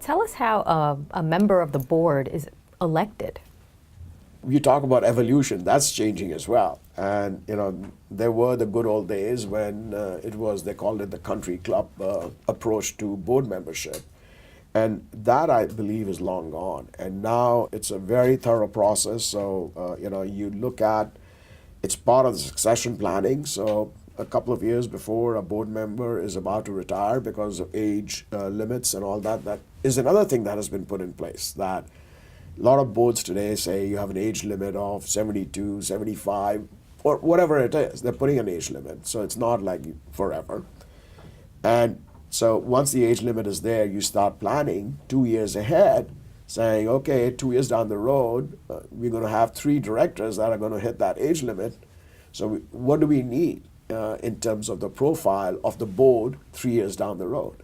Tell us how a member of the board is elected. You talk about evolution, that's changing as well. And there were the good old days when they called it the country club approach to board membership. And that, I believe, is long gone. And now it's a very thorough process. So, you look at, it's part of the succession planning. So a couple of years before a board member is about to retire because of age limits and all that, that is another thing that has been put in place. That a lot of boards today say you have an age limit of 72, 75, or whatever it is. They're putting an age limit. So it's not like forever. And so once the age limit is there, you start planning 2 years ahead, saying, okay, 2 years down the road, we're going to have 3 directors that are going to hit that age limit. So what do we need in terms of the profile of the board 3 years down the road?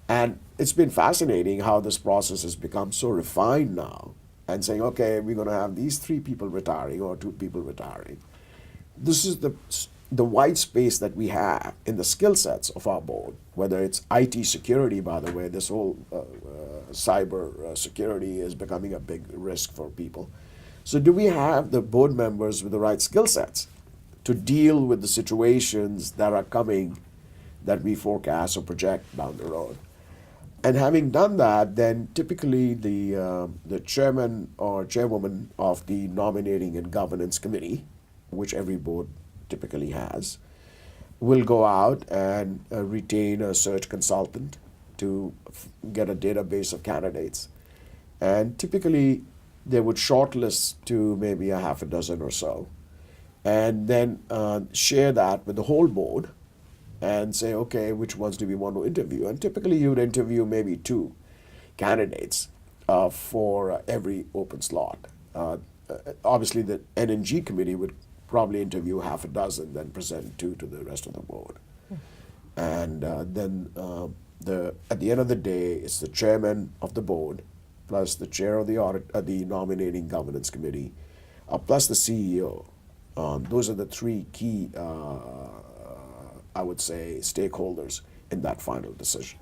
And it's been fascinating how this process has become so refined now, and saying, okay, we're going to have these 3 people retiring or 2 people retiring. This is the white space that we have in the skill sets of our board, whether it's IT security, by the way. This whole cyber security is becoming a big risk for people. So do we have the board members with the right skill sets to deal with the situations that are coming that we forecast or project down the road? And having done that, then typically the chairman or chairwoman of the nominating and governance committee, which every board typically has, will go out and retain a search consultant to get a database of candidates. And typically they would shortlist to maybe a half a dozen or so, and then share that with the whole board and say, okay, which ones do we want to interview? And typically you would interview maybe 2 candidates for every open slot. Obviously the N&G committee would probably interview half a dozen, then present 2 to the rest of the board. And then at the end of the day, it's the chairman of the board, plus the chair of the audit, the nominating governance committee, plus the CEO. Those are the 3 key, I would say, stakeholders in that final decision.